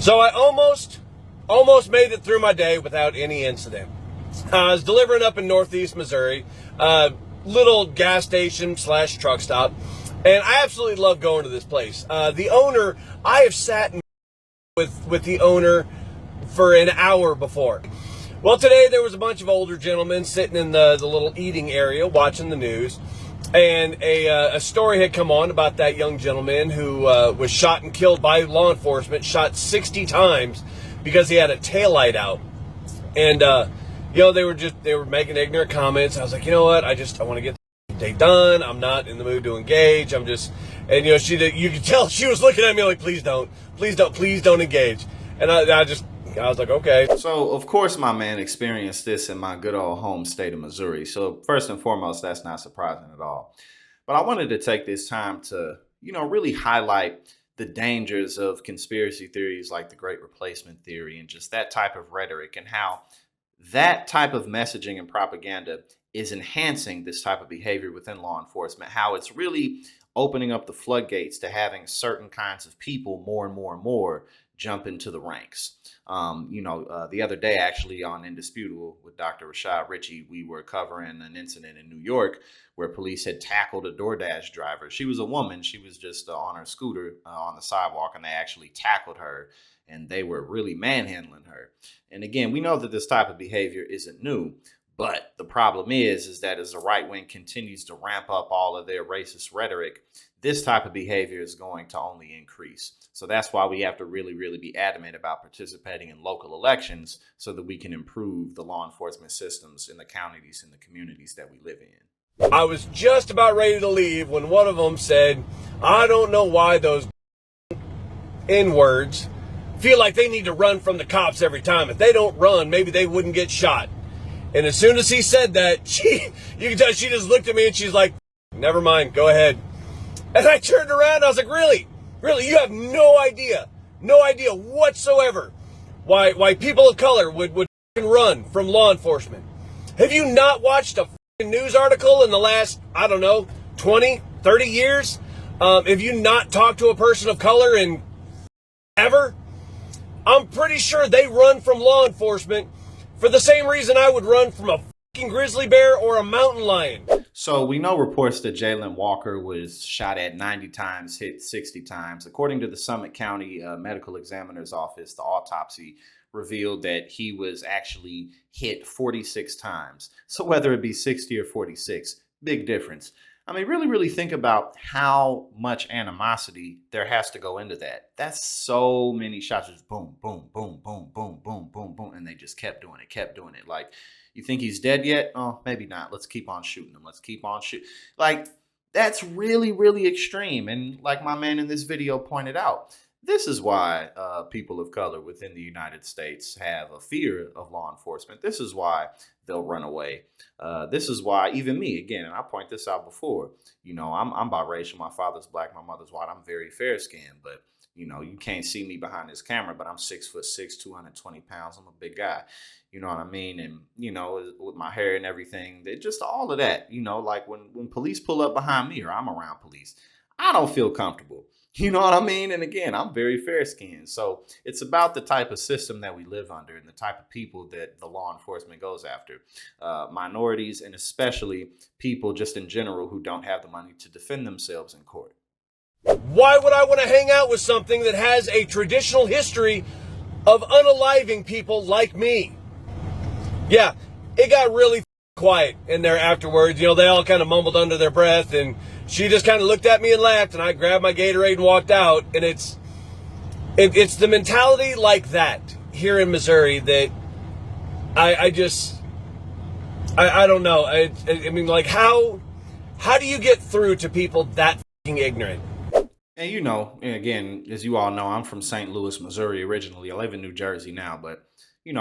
So I almost made it through my day without any incident. I was delivering up in Northeast Missouri, little gas station / truck stop, and I absolutely love going to this place. The owner, I have sat with the owner for an hour before. Well, today there was a bunch of older gentlemen sitting in the little eating area watching the news, and a story had come on about that young gentleman who was shot and killed by law enforcement, shot 60 times because he had a taillight out. And they were making ignorant comments. I was like, you know what? I want to get the day done. I'm not in the mood to engage. You could tell she was looking at me like, please don't engage. And I was like, okay. So, of course, my man experienced this in my good old home state of Missouri. So, first and foremost, that's not surprising at all. But I wanted to take this time to, really highlight the dangers of conspiracy theories like the Great Replacement Theory and just that type of rhetoric, and how that type of messaging and propaganda is enhancing this type of behavior within law enforcement, how it's really opening up the floodgates to having certain kinds of people more and more and more jump into the ranks. The other day, actually, on Indisputable with Dr. Rashad Ritchie, we were covering an incident in New York where police had tackled a DoorDash driver. She was a woman. She was just on her scooter on the sidewalk, and they actually tackled her, and they were really manhandling her. And again, we know that this type of behavior isn't new. But the problem is that as the right wing continues to ramp up all of their racist rhetoric, this type of behavior is going to only increase. So that's why we have to really, really be adamant about participating in local elections so that we can improve the law enforcement systems in the counties and the communities that we live in. I was just about ready to leave when one of them said, I don't know why those N-words feel like they need to run from the cops every time. If they don't run, maybe they wouldn't get shot. And as soon as he said that, you can tell she just looked at me and she's like, never mind, go ahead. And I turned around and I was like, really, you have no idea whatsoever why people of color would run from law enforcement. Have you not watched a news article in the last, 20, 30 years? Have you not talked to a person of color in ever? I'm pretty sure they run from law enforcement for the same reason I would run from a fucking grizzly bear or a mountain lion. So we know reports that Jayland Walker was shot at 90 times, hit 60 times. According to the Summit County Medical Examiner's Office, the autopsy revealed that he was actually hit 46 times. So whether it be 60 or 46, big difference. I mean, really think about how much animosity there has to go into that. That's so many shots, just boom, boom, boom, boom, boom, boom, boom, boom. And they just kept doing it. Like, you think he's dead yet? Oh, maybe not. Let's keep on shooting him. Let's keep on shooting. Like, that's really extreme. And like my man in this video pointed out, this is why people of color within the United States have a fear of law enforcement. This is why they'll run away. This is why even me, again, and I point this out before, I'm biracial. My father's black, my mother's white. I'm very fair skinned, but you can't see me behind this camera, but I'm 6'6", 220 pounds. I'm a big guy. You know what I mean? And, with my hair and everything, just all of that, like when police pull up behind me or I'm around police, I don't feel comfortable. You know what I mean? And again, I'm very fair skinned. So it's about the type of system that we live under and the type of people that the law enforcement goes after. Minorities, and especially people just in general who don't have the money to defend themselves in court. Why would I want to hang out with something that has a traditional history of unaliving people like me? Yeah, it got really quiet in there afterwards. They all kind of mumbled under their breath, and she just kind of looked at me and laughed, and I grabbed my Gatorade and walked out. And it's the mentality like that here in Missouri that I don't know. I mean, like, how do you get through to people that fucking ignorant? And again, as you all know, I'm from St. Louis, Missouri originally. I live in New Jersey now, but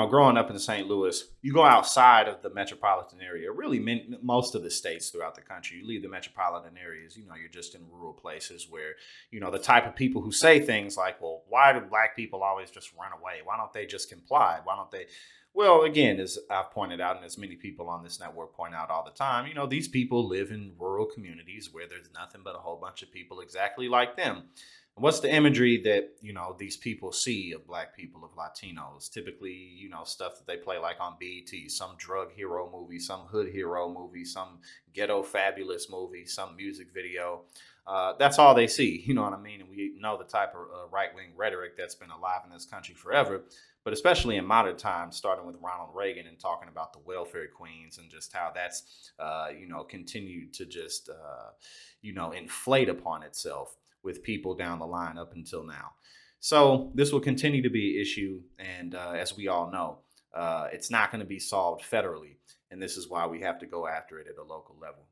growing up in St. Louis, you go outside of the metropolitan area, really most of the states throughout the country. You leave the metropolitan areas, you're just in rural places where, the type of people who say things like, well, why do black people always just run away? Why don't they just comply? Why don't they? Well, again, as I've pointed out, and as many people on this network point out all the time, these people live in rural communities where there's nothing but a whole bunch of people exactly like them. What's the imagery that, these people see of black people, of Latinos? Typically, stuff that they play like on BET, some drug hero movie, some hood hero movie, some ghetto fabulous movie, some music video. That's all they see, you know what I mean? And we know the type of right-wing rhetoric that's been alive in this country forever, but especially in modern times, starting with Ronald Reagan and talking about the welfare queens and just how that's, continued to just, inflate upon itself with people down the line up until now. So this will continue to be an issue. And as we all know, it's not going to be solved federally. And this is why we have to go after it at a local level.